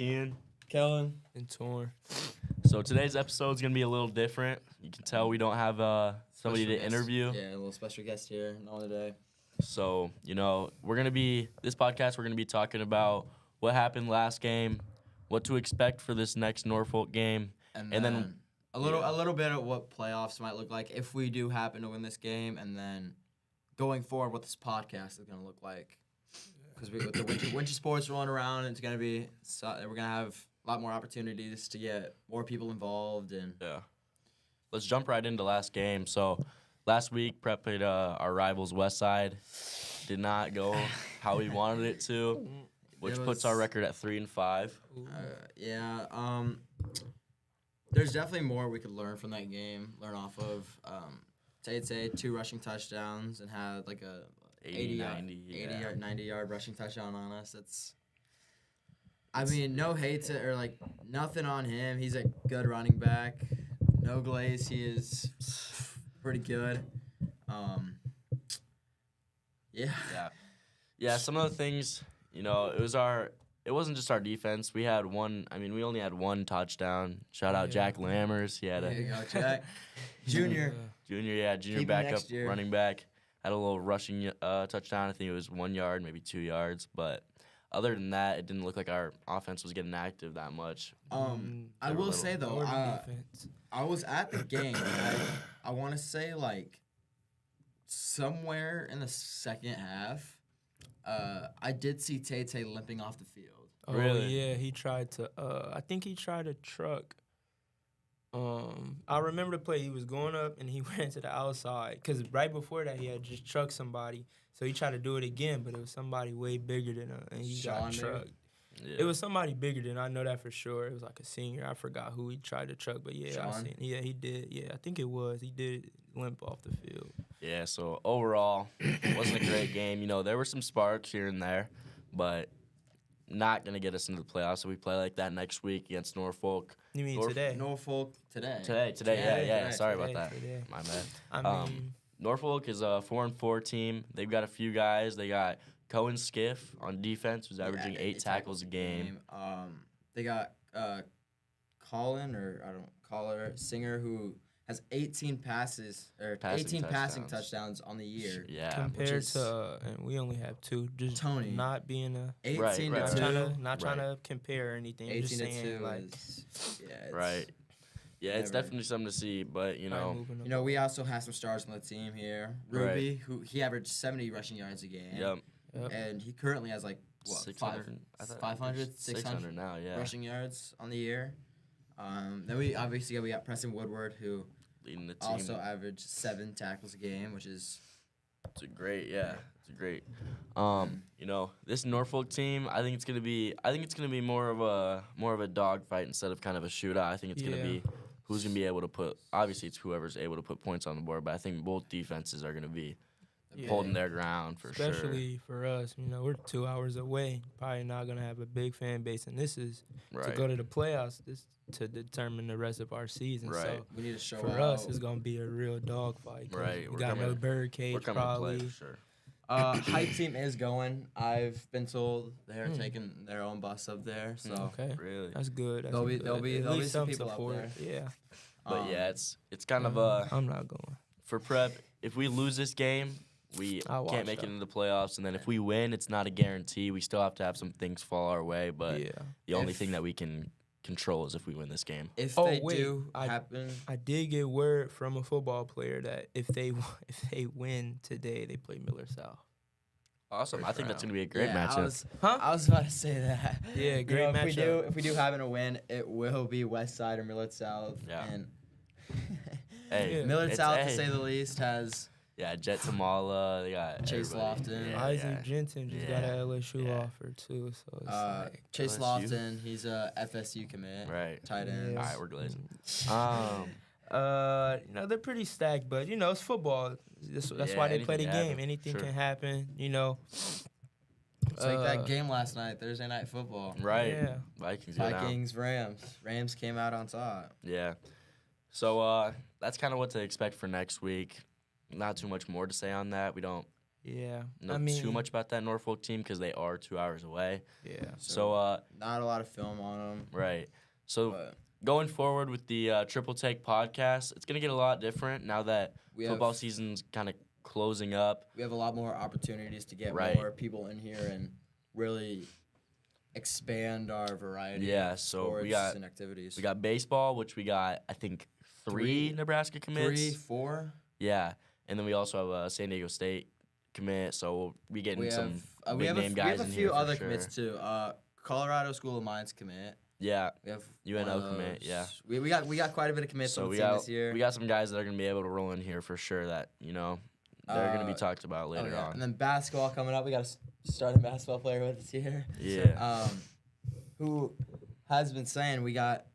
Ian. Kellen. And Torn. So today's episode is going to be a little different. You can tell we don't have somebody to interview. Yeah, a little special guest here on the day. So, this podcast, we're going to be talking about what happened last game, what to expect for this next Norfolk game. And then then a little bit of what playoffs might look like if we do happen to win this game, and then going forward what this podcast is going to look like. Because with the winter sports rolling around, it's going to be we're going to have a lot more opportunities to get more people involved. And Yeah. Let's jump right into last game. So, last week, Prep played our rivals Westside. Did not go how we wanted it to, which puts our record at 3-5. There's definitely more we could learn from that game, learn off of. Tate 2 rushing touchdowns and had like a 90-yard rushing touchdown on us. No hate to or like nothing on him. He's a good running back. No glaze. He is pretty good. Yeah, some of the things, it wasn't just our defense. We only had one touchdown. Shout out Jack Lammers. He had There you go, Jack. Junior junior backup running back. Had a little rushing touchdown. I think it was 1 yard, maybe 2 yards. But other than that, it didn't look like our offense was getting active that much. I will say, though, I was at the game. I want to say, like, somewhere in the second half, I did see Tate limping off the field. Oh, really? Yeah, he tried to, I think he tried to truck. I remember the play. He was going up, and he ran to the outside. Because right before that, he had just trucked somebody. So he tried to do it again, but it was somebody way bigger than him, and he got trucked. Yeah. It was somebody bigger than I know that for sure. It was like a senior. I forgot who he tried to truck, but yeah, Sean? he did. Yeah, I think it was. He did limp off the field. Yeah, so overall, it wasn't a great game. There were some sparks here and there, but not going to get us into the playoffs. So we play like that next week against Norfolk. You mean today? Norfolk today. Today, yeah. Sorry Today, about that. today. My bad. I mean, Norfolk is a 4-4 team. They've got a few guys. They got Cohen Skiff on defense, who's averaging 8 tackles a game. They got Caller Singer, who has 18 passing touchdowns on the year. Yeah. compared to, and we only have 2. Just Tony. not being a 18 Right. to 2. not trying to compare or anything. I'm 18 just to saying 2 like Right. Yeah, it's Never. definitely something to see, but, moving up. we also have some stars on the team here. Ruby, who he averaged 70 rushing yards a game. Yep. And he currently has 600, 500, 600 now, yeah. rushing yards on the year. Then we got Preston Woodward, who Leading the team. also averaged 7 tackles a game, which is It's a great. This Norfolk team, I think it's gonna be more of a dogfight instead of kind of a shootout. I think it's gonna be who's gonna be able to put. Obviously, it's whoever's able to put points on the board, but I think both defenses are gonna be holding their ground for sure. Especially for us, we're 2 hours away. Probably not gonna have a big fan base, and this is to go to the playoffs. This to determine the rest of our season. Right. So we need to show for out. us, it's gonna be a real dogfight. Right. We got no birdcage We're coming to probably. play for sure. Hype team is going. I've been told they're taking their own bus up there, so Okay, Really. that's good. That's There'll be- good. there'll be- At there'll be least some some people up support. there. Yeah. But yeah, it's kind of I'm not going. for Prep. If we lose this game, we I'll can't watch make it that. into the playoffs, and then if we win, it's not a guarantee. We still have to have some things fall our way, but Yeah. the only If- thing that we can control is if we win this game. if Oh, they wait, do I- happen, I did get word from a football player that if they win today, they play Miller South. Awesome. I First think that's round. going to be a great matchup. I was about to say that. Yeah, great matchup. If we do happen to win, it will be West Side or Millard South. Yeah. And Hey, Yeah. Millard it's- South, hey. to say the least, has Yeah, Jet Tamala. They got Chase everybody. Lofton. Yeah, Isaac yeah. Jensen just got Yeah. an LSU Yeah. offer too, so it's Chase LSU. Lofton. He's a FSU commit. Right. Tight end. All right, we're glazing. they're pretty stacked, but it's football. That's Yeah, why they play the anything can game. happen. Anything Sure. can happen. It's like that game last night, Thursday night football. Right. Yeah. Vikings go down. Vikings, Rams. Rams came out on top. Yeah. So that's kind of what to expect for next week. Not too much more to say on that. We don't Yeah. know I mean, too much about that Norfolk team because they are 2 hours away. Yeah. So, not a lot of film on them. right. So, But going forward with the Triple Take podcast, it's going to get a lot different now that we football have season's kind of closing up. we have a lot more opportunities to get Right. more people in here and really expand our variety Yeah, of so sports we got- and activities. We got baseball, which we got, I think, three Three- Nebraska commits. 3, 4. Yeah. And then we also have a San Diego State commit, so we'll be getting We some have big name we guys have a in few here for other sure. commits too. Colorado School of Mines commit. Yeah. We have UNO one of commit, those. yeah. We got quite a bit of commits So on the we team got this year. we got some guys that are gonna be able to roll in here for sure. That they're gonna be talked about Oh, later yeah. on. And then basketball coming up. We got a starting basketball player with us here. Yeah. Who has been saying we got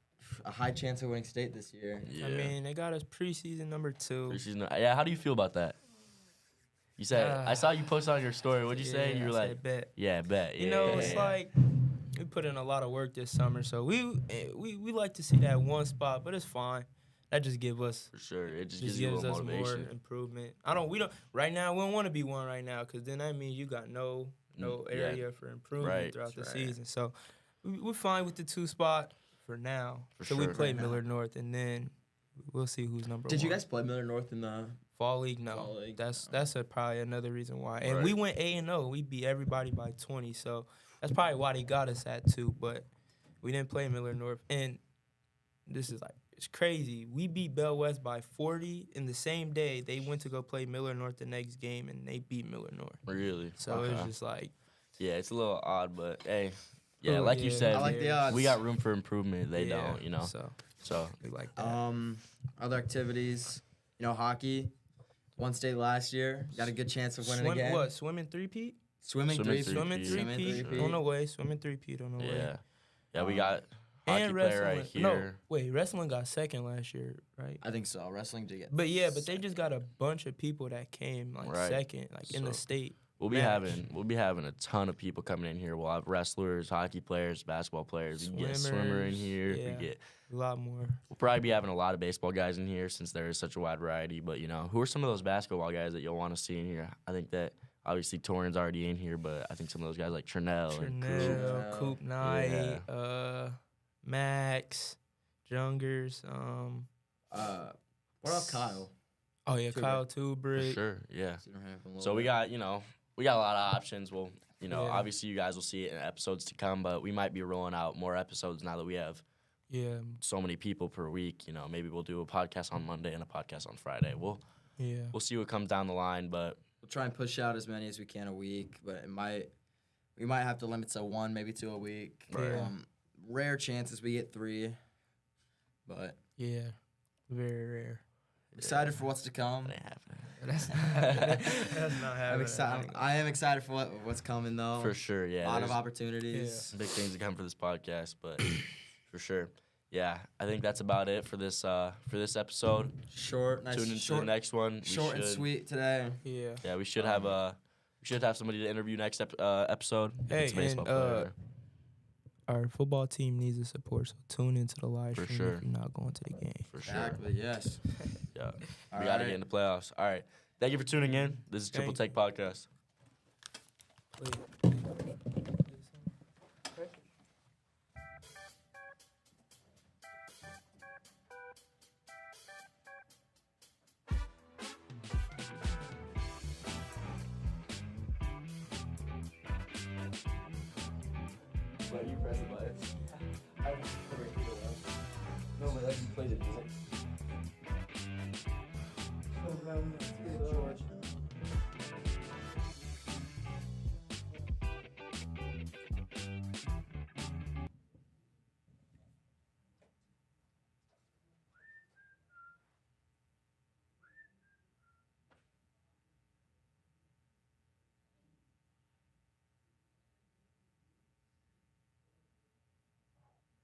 a high chance of winning state this year. Yeah. I mean, they got us preseason number 2. Preseason. Yeah. How do you feel about that? You said I saw you post on your story. What'd you say? You were I like, said bet. yeah, bet. You Yeah, know, yeah, it's yeah. like we put in a lot of work this summer, so we like to see that one spot, but it's fine. That just give us For sure. It just just gives you a gives little us motivation. more improvement. Right now we don't want to be one right now because then that means you got no Yeah. area for improvement Right. throughout the That's right. season. So we're fine with the 2 spot for now. For So we sure. play Right now. Miller North and then we'll see who's number Did 1. you guys play Miller North in the? Fall league? No. Fall league, That's no. probably another reason why. And Right. we went 8-0. We beat everybody by 20. So that's probably why they got us at 2. But we didn't play Miller North. And this is like it's crazy. We beat Bell West by 40 in the same day. They went to go play Miller North the next game and they beat Miller North. Really. So Okay. it's just like Yeah, it's a little odd, but hey, yeah, Oh, like you yeah. said, I like the odds. we got room for improvement. They yeah, don't, So we like that. Other activities, hockey. Won state last year. Got a good chance of winning again. What? Swimming 3-peat? Swimming Swimming 3-peat. Swimming Swimming 3-peat three-peat. on the way. Swimming 3-peat on the way. yeah, yeah, we Um, got hockey And player wrestling. right here. No, wait, wrestling got second last year, right? I think so. Wrestling did get. But yeah, but they just got a bunch of people that came like Right. second, like in the So- state. We'll be match. having a ton of people coming in here. We'll have wrestlers, hockey players, basketball players. We can get a swimmer in Swimmers, here. yeah. A lot more. We'll probably be having a lot of baseball guys in here since there is such a wide variety. But who are some of those basketball guys that you'll want to see in here? I think that obviously Torrin's already in here, but I think some of those guys like Trinell and Coop. Trinell, Coop Knight, Yeah. Max, Jungers. What about Kyle? Oh yeah, Tubrick. Kyle For Tubrick. sure, yeah. Seen him a little So we bit. got we got a lot of options. Well, Yeah. obviously you guys will see it in episodes to come, but we might be rolling out more episodes now that we have Yeah, so many people per week. Maybe we'll do a podcast on Monday and a podcast on Friday. We'll see what comes down the line, but We'll try and push out as many as we can a week, but we might have to limit to 1, maybe 2 a week. Right. Rare chances we get 3, but yeah, very rare. excited for what's to come. that ain't happening. That's not happening. I am excited for what's coming though. For sure, yeah. A lot of there's opportunities. big things to come for this podcast, but for sure. Yeah, I think that's about it for this episode. Short, nice, Tune into short, the next one. short and sweet today. Yeah. Yeah, we should have somebody to interview next episode. if Hey, it's a baseball and, player. Our football team needs the support, so tune into the live For stream sure. if you're not going to the game. For sure. Exactly. Yes. Yeah. All We got to right. get into playoffs. All right. Thank you for tuning in. This is Triple Take Thank Podcast. You press the buttons. No, but that plays it.